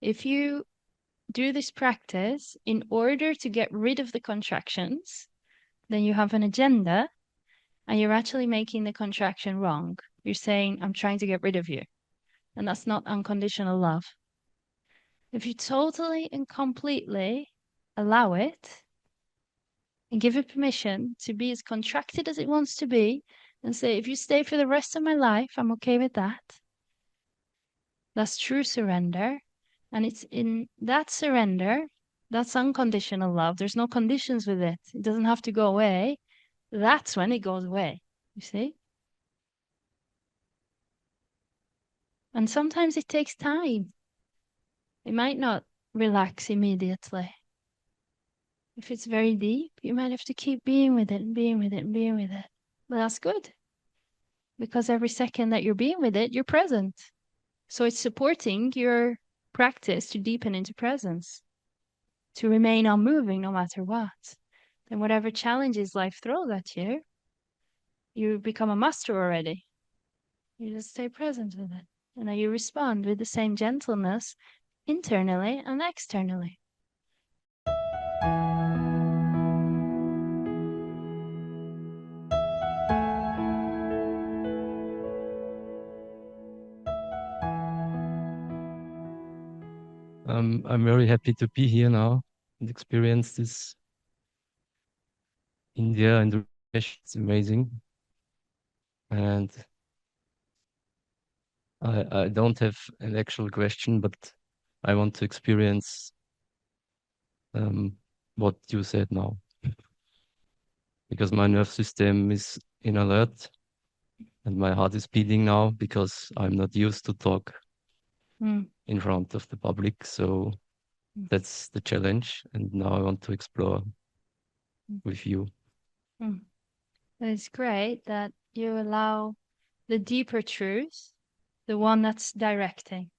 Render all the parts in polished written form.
If you do this practice in order to get rid of the contractions, then you have an agenda and you're actually making the contraction wrong. You're saying, I'm trying to get rid of you. And that's not unconditional love. If you totally and completely allow it and give it permission to be as contracted as it wants to be, and say, if you stay for the rest of my life, I'm okay with that. That's true surrender. And it's in that surrender, that's unconditional love. There's no conditions with it. It doesn't have to go away. That's when it goes away, you see? And sometimes it takes time. It might not relax immediately. If it's very deep, you might have to keep being with it and being with it and being with it. But that's good. Because every second that you're being with it, you're present. So it's supporting your practice to deepen into presence, to remain unmoving no matter what. Then whatever challenges life throws at you, you become a master already. You just stay present with it. And then you respond with the same gentleness internally and externally. I'm very happy to be here now and experience this India and Ramesh. It's amazing. And I don't have an actual question, but I want to experience what you said now. Because my nerve system is in alert and my heart is beating now because I'm not used to talk in front of the public. So that's the challenge. And now I want to explore with you. It's great that you allow the deeper truth, the one that's directing.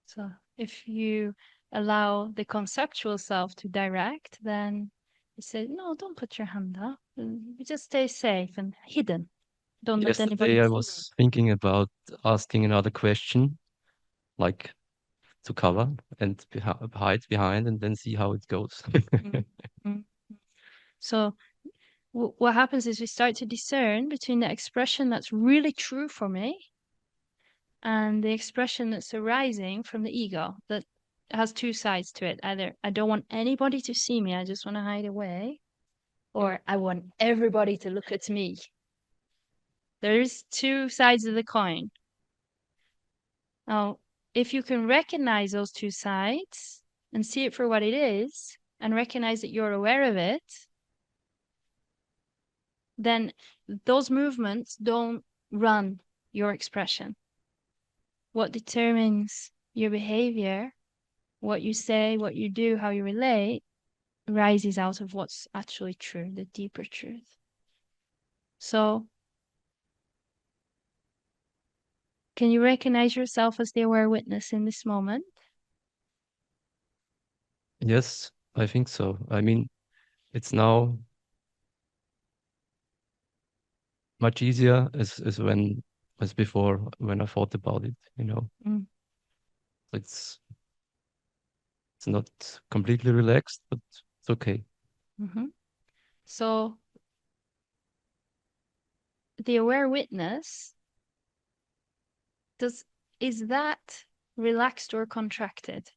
So if you allow the conceptual self to direct, then you say, no, don't put your hand up. You just stay safe and hidden. Don't let anybody Yesterday I see you. was thinking about asking another question, like to cover and hide behind and then see how it goes. Mm. So what happens is we start to discern between the expression that's really true for me and the expression that's arising from the ego that has two sides to it. Either I don't want anybody to see me, I just want to hide away, or I want everybody to look at me. There's two sides of the coin. Now, if you can recognize those two sides and see it for what it is, and recognize that you're aware of it, then those movements don't run your expression. What determines your behavior, what you say, what you do, how you relate, rises out of what's actually true, the deeper truth. So, can you recognize yourself as the aware witness in this moment? Yes, I think so. I mean, it's now much easier as before when I thought about it, you know. It's it's not completely relaxed, but it's okay. So, the aware witness is that relaxed or contracted?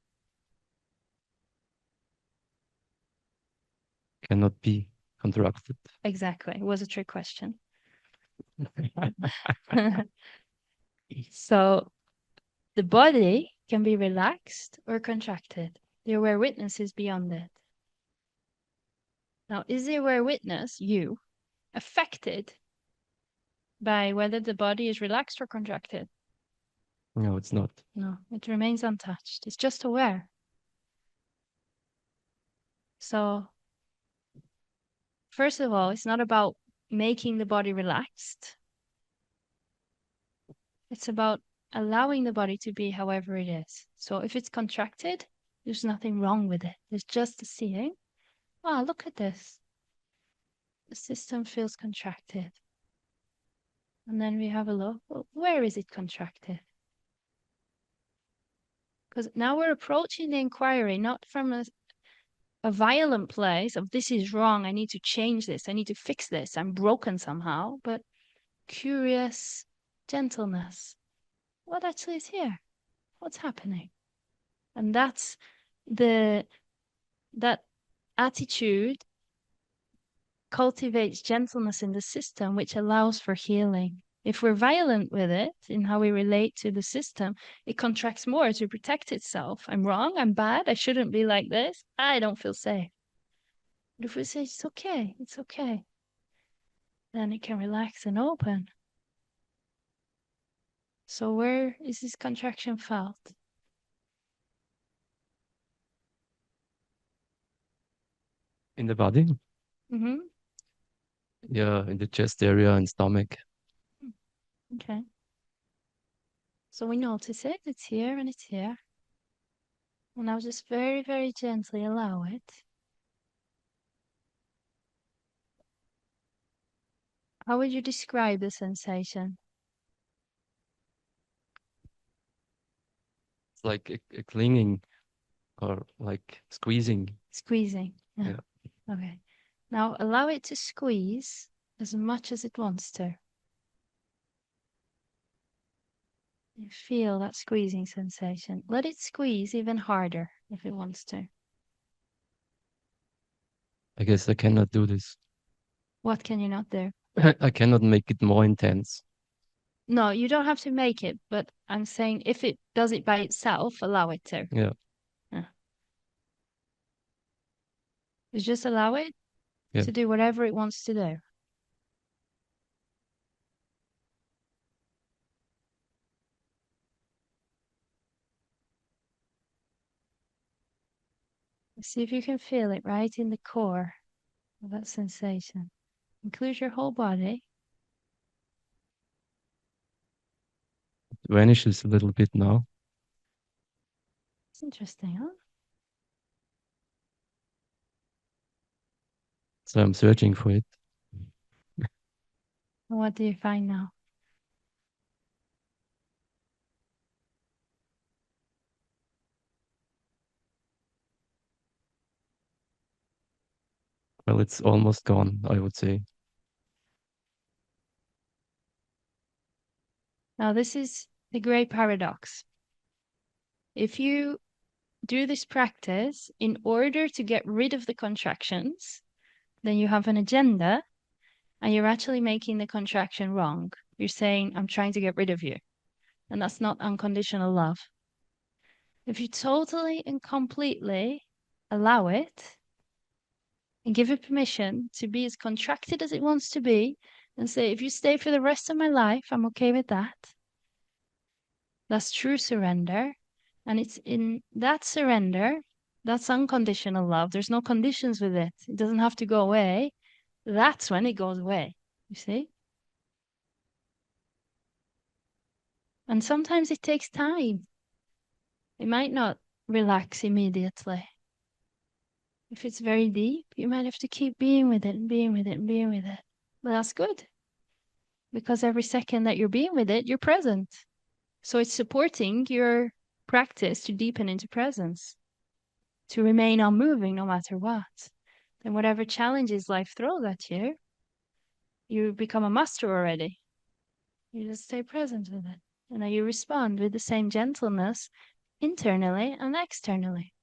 Cannot be contracted. Exactly. It was a trick question. So the body can be relaxed or contracted. The aware witness is beyond it. Now, is the aware witness, you, affected by whether the body is relaxed or contracted? No, it's not. No, it remains untouched. It's just aware. So, first of all, it's not about making the body relaxed. It's about allowing the body to be however it is. So if it's contracted, there's nothing wrong with it. There's just a seeing. Ah, look at this. The system feels contracted. And then we have a look. Well, where is it contracted? Because now we're approaching the inquiry not from a violent place of this is wrong, I need to change this, I need to fix this, I'm broken somehow, but curious gentleness. What actually is here? What's happening? And that's that attitude cultivates gentleness in the system, which allows for healing. If we're violent with it in how we relate to the system, it contracts more to protect itself. I'm wrong, I'm bad, I shouldn't be like this, I don't feel safe. But if we say it's okay, then it can relax and open. So where is this contraction felt? In the body? Mm-hmm. Yeah, in the chest area and stomach. Okay. So we notice it, it's here and it's here. And now just very, very gently allow it. How would you describe the sensation? It's like a clinging or like squeezing. Squeezing. Yeah. Okay. Now allow it to squeeze as much as it wants to. You feel that squeezing sensation. Let it squeeze even harder if it wants to. I guess I cannot do this. What can you not do? I cannot make it more intense. No, you don't have to make it, but I'm saying if it does it by itself, allow it to. Yeah. Yeah. You just allow it Yeah. to do whatever it wants to do. See if you can feel it right in the core of that sensation. Include your whole body. It vanishes a little bit now. It's interesting, huh? So I'm searching for it. What do you find now? Well, it's almost gone, I would say. Now, this is the great paradox. If you do this practice in order to get rid of the contractions, then you have an agenda and you're actually making the contraction wrong. You're saying, I'm trying to get rid of you. And that's not unconditional love. If you totally and completely allow it and give it permission to be as contracted as it wants to be and say, if you stay for the rest of my life, I'm okay with that. That's true surrender. And it's in that surrender, that's unconditional love. There's no conditions with it. It doesn't have to go away. That's when it goes away, you see? And sometimes it takes time. It might not relax immediately. If it's very deep, you might have to keep being with it and being with it and being with it. But that's good. Because every second that you're being with it, you're present. So it's supporting your practice to deepen into presence, to remain unmoving no matter what. And whatever challenges life throws at you, you become a master already. You just stay present with it. And then you respond with the same gentleness internally and externally.